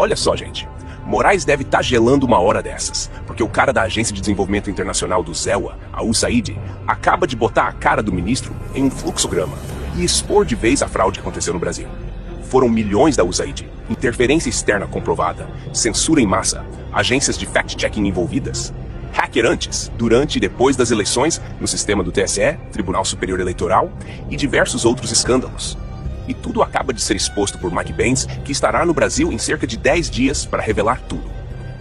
Olha só, gente. Moraes deve estar gelando uma hora dessas, porque o cara da Agência de Desenvolvimento Internacional do ZEWA, a USAID, acaba de botar a cara do ministro em um fluxograma e expor de vez a fraude que aconteceu no Brasil. Foram milhões da USAID, interferência externa comprovada, censura em massa, agências de fact-checking envolvidas, hacker antes, durante e depois das eleições no sistema do TSE, Tribunal Superior Eleitoral e diversos outros escândalos. E tudo acaba de ser exposto por Mike Benz, que estará no Brasil em cerca de 10 dias para revelar tudo.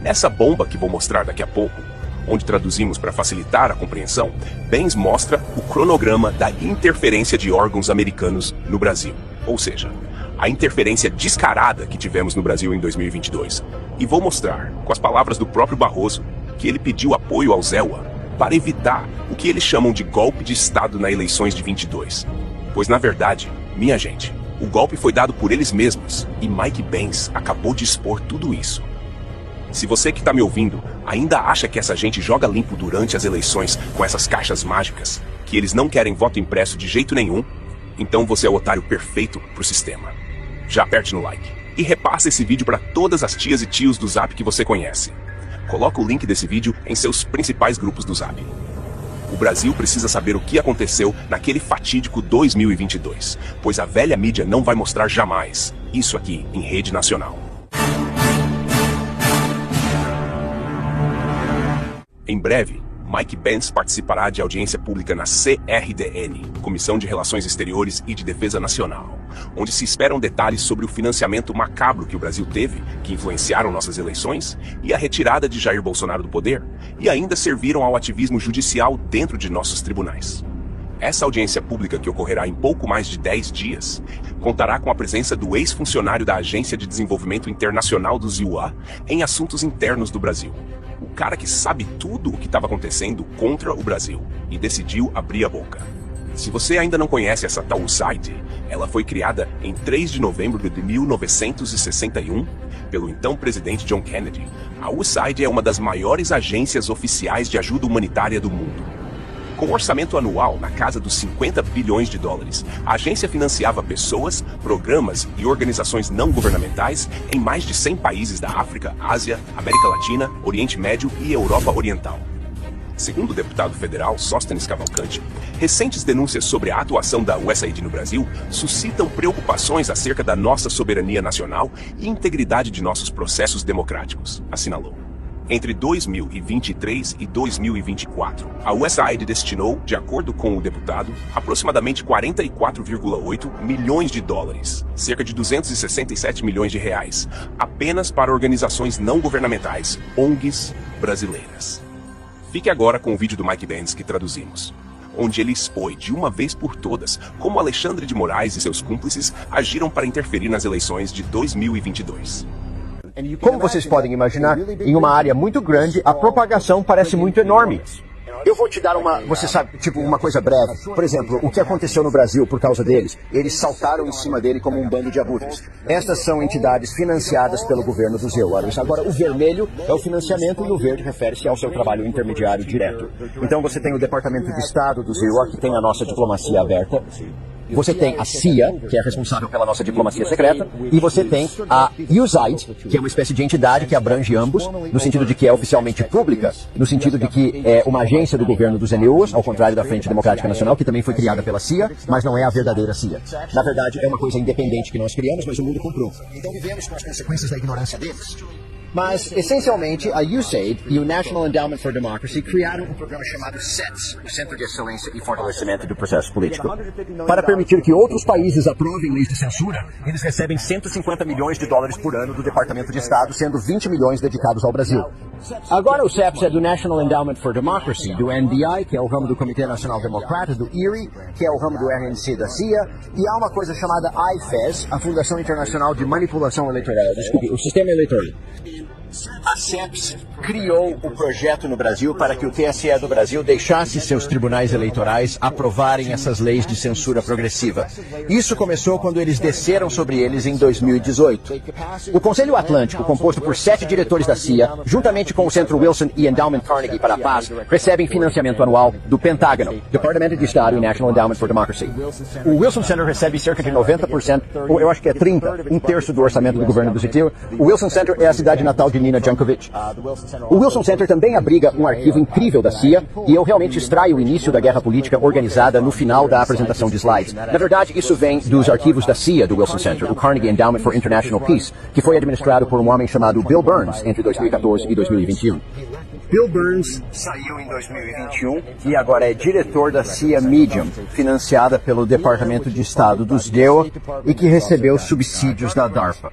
Nessa bomba que vou mostrar daqui a pouco, onde traduzimos para facilitar a compreensão, Benz mostra o cronograma da interferência de órgãos americanos no Brasil. Ou seja, a interferência descarada que tivemos no Brasil em 2022. E vou mostrar, com as palavras do próprio Barroso, que ele pediu apoio ao ZEWA para evitar o que eles chamam de golpe de Estado nas eleições de 22. Pois, na verdade, minha gente, o golpe foi dado por eles mesmos e Mike Benz acabou de expor tudo isso. Se você que está me ouvindo ainda acha que essa gente joga limpo durante as eleições com essas caixas mágicas, que eles não querem voto impresso de jeito nenhum, então você é o otário perfeito pro sistema. Já aperte no like e repassa esse vídeo para todas as tias e tios do Zap que você conhece. Coloca o link desse vídeo em seus principais grupos do Zap. O Brasil precisa saber o que aconteceu naquele fatídico 2022, pois a velha mídia não vai mostrar jamais isso aqui em rede nacional. Em breve, Mike Benz participará de audiência pública na CRDN, Comissão de Relações Exteriores e de Defesa Nacional, onde se esperam detalhes sobre o financiamento macabro que o Brasil teve, que influenciaram nossas eleições, e a retirada de Jair Bolsonaro do poder, e ainda serviram ao ativismo judicial dentro de nossos tribunais. Essa audiência pública, que ocorrerá em pouco mais de 10 dias, contará com a presença do ex-funcionário da Agência de Desenvolvimento Internacional do ZEWA em assuntos internos do Brasil. O cara que sabe tudo o que estava acontecendo contra o Brasil e decidiu abrir a boca. Se você ainda não conhece essa tal USAID, ela foi criada em 3 de novembro de 1961 pelo então presidente John Kennedy. A USAID é uma das maiores agências oficiais de ajuda humanitária do mundo. Com um orçamento anual na casa dos 50 bilhões de dólares, a agência financiava pessoas, programas e organizações não governamentais em mais de 100 países da África, Ásia, América Latina, Oriente Médio e Europa Oriental. Segundo o deputado federal Sóstenes Cavalcante, recentes denúncias sobre a atuação da USAID no Brasil suscitam preocupações acerca da nossa soberania nacional e integridade de nossos processos democráticos, assinalou. Entre 2023 e 2024, a USAID destinou, de acordo com o deputado, aproximadamente 44,8 milhões de dólares, cerca de 267 milhões de reais, apenas para organizações não governamentais, ONGs brasileiras. Fique agora com o vídeo do Mike Benz que traduzimos, onde ele expõe de uma vez por todas como Alexandre de Moraes e seus cúmplices agiram para interferir nas eleições de 2022. Como vocês podem imaginar, em uma área muito grande, a propagação parece muito enorme. Eu vou te dar você sabe, tipo uma coisa breve. Por exemplo, o que aconteceu no Brasil por causa deles? Eles saltaram em cima dele como um bando de abutres. Estas são entidades financiadas pelo governo do ZEWA. Agora, o vermelho é o financiamento e o verde refere-se ao seu trabalho intermediário direto. Então você tem o Departamento de Estado do ZEWA, que tem a nossa diplomacia aberta. Você tem a CIA, que é responsável pela nossa diplomacia secreta, e você tem a USAID, que é uma espécie de entidade que abrange ambos, no sentido de que é oficialmente pública, no sentido de que é uma agência do governo dos NUs, ao contrário da Frente Democrática Nacional, que também foi criada pela CIA, mas não é a verdadeira CIA. Na verdade, é uma coisa independente que nós criamos, mas o mundo comprou. Então vivemos com as consequências da ignorância deles. Mas, essencialmente, a USAID e o National Endowment for Democracy criaram um programa chamado CETS, o Centro de Excelência e Fortalecimento do Processo Político. Para permitir que outros países aprovem leis de censura, eles recebem 150 milhões de dólares por ano do Departamento de Estado, sendo 20 milhões dedicados ao Brasil. Agora o CEPS é do National Endowment for Democracy, do NDI, que é o ramo do Comitê Nacional Democrata, do IRI, que é o ramo do RNC da CIA, e há uma coisa chamada IFES, a Fundação Internacional de Manipulação Eleitoral, o Sistema Eleitoral. A CEPS criou o projeto no Brasil para que o TSE do Brasil deixasse seus tribunais eleitorais aprovarem essas leis de censura progressiva. Isso começou quando eles desceram sobre eles em 2018. O Conselho Atlântico, composto por 7 diretores da CIA, juntamente com o Centro Wilson e Endowment Carnegie para a Paz, recebem financiamento anual do Pentágono, Departamento de Estado e National Endowment for Democracy. O Wilson Center recebe cerca de 90%, ou eu acho que é 30%, um terço do orçamento do governo do Zitil. O Wilson Center é a cidade natal de Nina Jankovic. O Wilson Center também abriga um arquivo incrível da CIA e eu realmente extraio o início da guerra política organizada no final da apresentação de slides. Na verdade, isso vem dos arquivos da CIA do Wilson Center, o Carnegie Endowment for International Peace, que foi administrado por um homem chamado Bill Burns entre 2014 e 2021. Bill Burns saiu em 2021 e agora é diretor da CIA Medium, financiada pelo Departamento de Estado dos DEO e que recebeu subsídios da DARPA.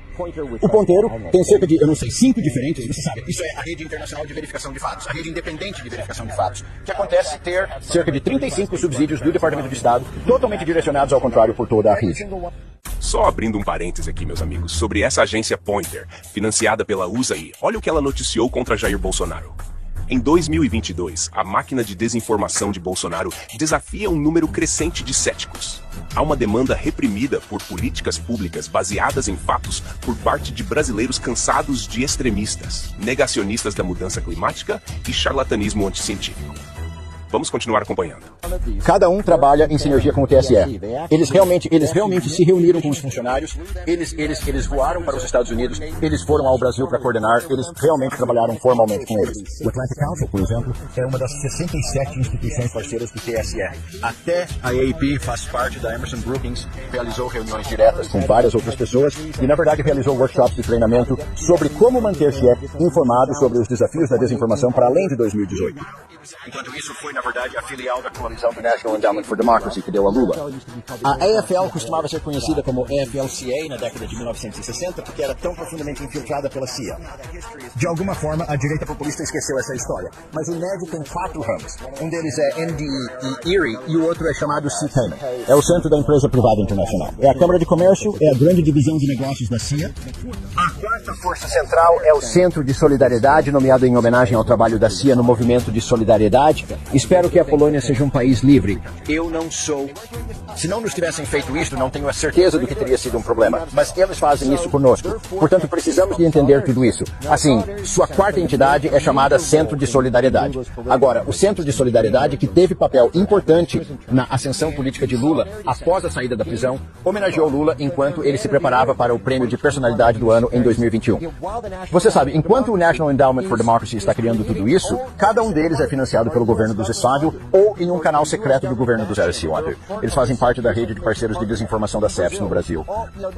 O ponteiro tem cerca de, 5 diferentes, você sabe, isso é a rede internacional de verificação de fatos, a rede independente de verificação de fatos, que acontece ter cerca de 35 subsídios do Departamento de Estado, totalmente direcionados ao contrário por toda a rede. Só abrindo um parêntese aqui, meus amigos, sobre essa agência Pointer, financiada pela USAID, olha o que ela noticiou contra Jair Bolsonaro. Em 2022, a máquina de desinformação de Bolsonaro desafia um número crescente de céticos. Há uma demanda reprimida por políticas públicas baseadas em fatos por parte de brasileiros cansados de extremistas, negacionistas da mudança climática e charlatanismo anticientífico. Vamos continuar acompanhando. Cada um trabalha em sinergia com o TSE. Eles realmente se reuniram com os funcionários, eles voaram para os Estados Unidos, eles foram ao Brasil para coordenar, eles realmente trabalharam formalmente com eles. O Atlantic Council, por exemplo, é uma das 67 instituições parceiras do TSE. Até a AAP faz parte da Emerson Brookings, realizou reuniões diretas com várias outras pessoas e, na verdade, realizou workshops de treinamento sobre como manter-se informado sobre os desafios da desinformação para além de 2018. Enquanto isso, foi, na verdade, a filial da coalizão do National Endowment for Democracy que deu a Lula. A AFL costumava ser conhecida como AFL-CA na década de 1960 porque era tão profundamente infiltrada pela CIA. De alguma forma, a direita populista esqueceu essa história, mas o NED tem 4 ramos. Um deles é NDE e ERIE e o outro é chamado CPAN. É o centro da empresa privada internacional. É a Câmara de Comércio, é a grande divisão de negócios da CIA. A quarta força central é o Centro de Solidariedade, nomeado em homenagem ao trabalho da CIA no movimento de solidariedade. Espero que a Polônia seja um país livre. Eu não sou. Se não nos tivessem feito isso, não tenho a certeza do que teria sido um problema. Mas eles fazem isso conosco. Portanto, precisamos de entender tudo isso. Assim, sua quarta entidade é chamada Centro de Solidariedade. Agora, o Centro de Solidariedade, que teve papel importante na ascensão política de Lula após a saída da prisão, homenageou Lula enquanto ele se preparava para o prêmio de personalidade do ano em 2021. Você sabe, enquanto o National Endowment for Democracy está criando tudo isso, cada um deles é financiado pelo governo do Estado ou em um canal secreto do governo do Zé Silva. Eles fazem parte da rede de parceiros de desinformação da CEPS no Brasil.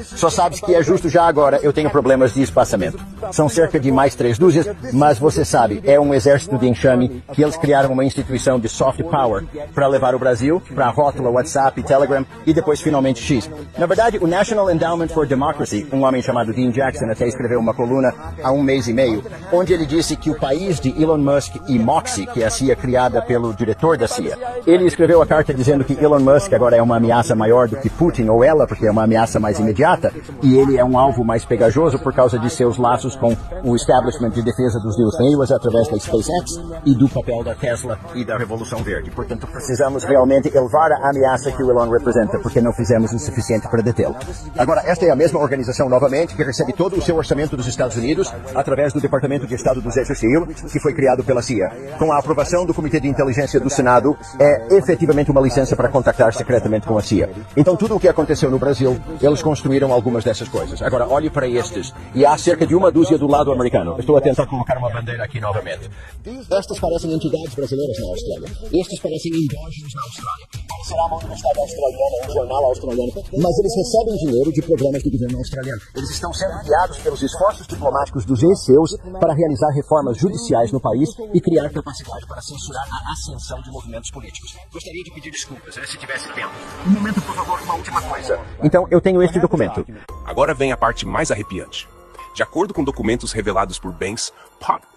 Só sabes que é justo já agora eu tenho problemas de espaçamento. São cerca de mais 3 dúzias, mas você sabe, é um exército de enxame que eles criaram uma instituição de soft power para levar o Brasil para a rótula WhatsApp, Telegram e depois finalmente X. Na verdade, o National Endowment for Democracy, um homem chamado Dean Jackson até escreveu uma coluna há 1 mês e meio, onde ele disse que o país de Elon Musk e Moxie, que é a CIA criada pelo diretor da CIA, ele escreveu a carta dizendo que Elon Musk agora é uma ameaça maior do que Putin ou ela, porque é uma ameaça mais imediata, e ele é um alvo mais pegajoso por causa de seus laços com o establishment de defesa dos Deus Neus através da SpaceX e do papel da Tesla e da Revolução Verde. Portanto, precisamos realmente elevar a ameaça que o Elon representa, porque não fizemos o suficiente para detê-lo. Agora, esta é a mesma organização, novamente, que recebe todo o seu orçamento dos Estados Unidos através do Departamento de Estado do Exército Civil, que foi criado pela CIA. Com a aprovação do Comitê de Inteligência do Senado, é efetivamente uma licença para contactar secretamente com a CIA. Então, tudo o que aconteceu no Brasil, eles construíram algumas dessas coisas. Agora, olhe para estes, e há cerca de 1 dúzia do lado americano. Estou a tentar colocar uma bandeira aqui novamente. Estas parecem entidades brasileiras na Austrália. Estes parecem endógenos na Austrália. Será uma universidade australiana, um jornal australiano, mas eles recebem dinheiro de programas do governo australiano. Eles estão sendo guiados pelos esforços diplomáticos dos ex-seus para realizar reformas judiciais no país e criar capacidade para censurar a ascensão de movimentos políticos. Gostaria de pedir desculpas, se tivesse tempo. Um momento, por favor, uma última coisa. Então, eu tenho este documento. Agora vem a parte mais arrepiante. De acordo com documentos revelados por Benz,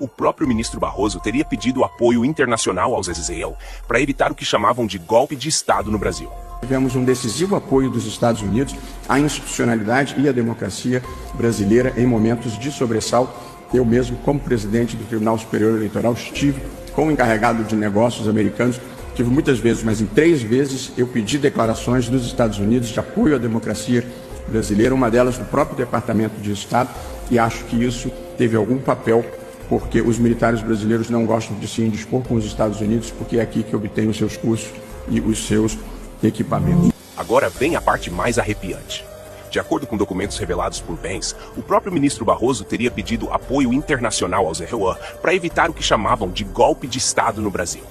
o próprio ministro Barroso teria pedido apoio internacional aos Israel para evitar o que chamavam de golpe de Estado no Brasil. Tivemos um decisivo apoio dos Estados Unidos à institucionalidade e à democracia brasileira em momentos de sobressalto Eu mesmo, como presidente do Tribunal Superior Eleitoral, estive com o encarregado de negócios americanos, tive muitas vezes, mas em 3 vezes eu pedi declarações dos Estados Unidos de apoio à democracia brasileira, uma delas do próprio Departamento de Estado, e acho que isso teve algum papel, porque os militares brasileiros não gostam de se indispor com os Estados Unidos, porque é aqui que obtêm os seus cursos e os seus equipamentos. Agora vem a parte mais arrepiante. De acordo com documentos revelados por Vance, o próprio ministro Barroso teria pedido apoio internacional aos EUA para evitar o que chamavam de golpe de Estado no Brasil.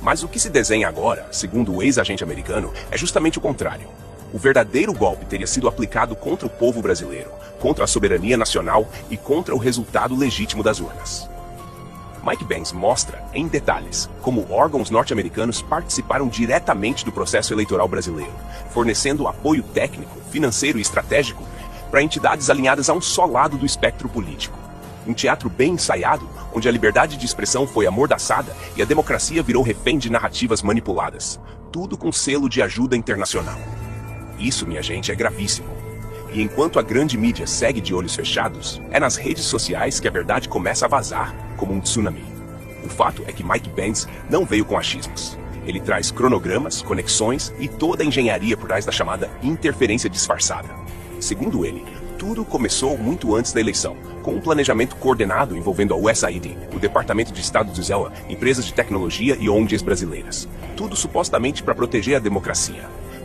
Mas o que se desenha agora, segundo o ex-agente americano, é justamente o contrário. O verdadeiro golpe teria sido aplicado contra o povo brasileiro, contra a soberania nacional e contra o resultado legítimo das urnas. Mike Pence mostra, em detalhes, como órgãos norte-americanos participaram diretamente do processo eleitoral brasileiro, fornecendo apoio técnico, financeiro e estratégico para entidades alinhadas a um só lado do espectro político. Um teatro bem ensaiado, onde a liberdade de expressão foi amordaçada e a democracia virou refém de narrativas manipuladas, tudo com selo de ajuda internacional. Isso, minha gente, é gravíssimo. E enquanto a grande mídia segue de olhos fechados, é nas redes sociais que a verdade começa a vazar, como um tsunami. O fato é que Mike Pence não veio com achismos. Ele traz cronogramas, conexões e toda a engenharia por trás da chamada interferência disfarçada. Segundo ele, tudo começou muito antes da eleição, com um planejamento coordenado envolvendo a USAID, o Departamento de Estado do ZEUA, empresas de tecnologia e ONGs brasileiras. Tudo supostamente para proteger a democracia,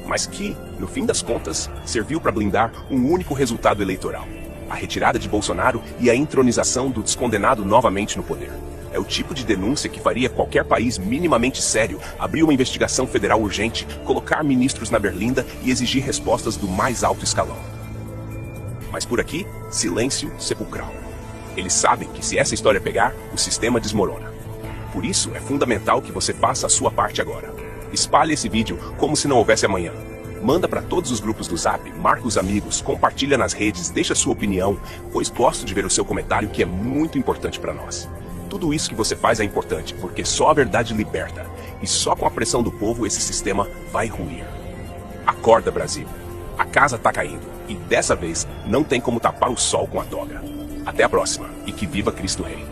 mas que, no fim das contas, serviu para blindar um único resultado eleitoral: a retirada de Bolsonaro e a entronização do descondenado novamente no poder. É o tipo de denúncia que faria qualquer país minimamente sério abrir uma investigação federal urgente, colocar ministros na berlinda e exigir respostas do mais alto escalão. Mas por aqui, silêncio sepulcral. Eles sabem que se essa história pegar, o sistema desmorona. Por isso, é fundamental que você faça a sua parte agora. Espalhe esse vídeo como se não houvesse amanhã. Manda para todos os grupos do Zap, marca os amigos, compartilha nas redes, deixa sua opinião, pois gosto de ver o seu comentário, que é muito importante para nós. Tudo isso que você faz é importante, porque só a verdade liberta. E só com a pressão do povo esse sistema vai ruir. Acorda, Brasil. A casa tá caindo. E dessa vez não tem como tapar o sol com a toga. Até a próxima. E que viva Cristo Rei.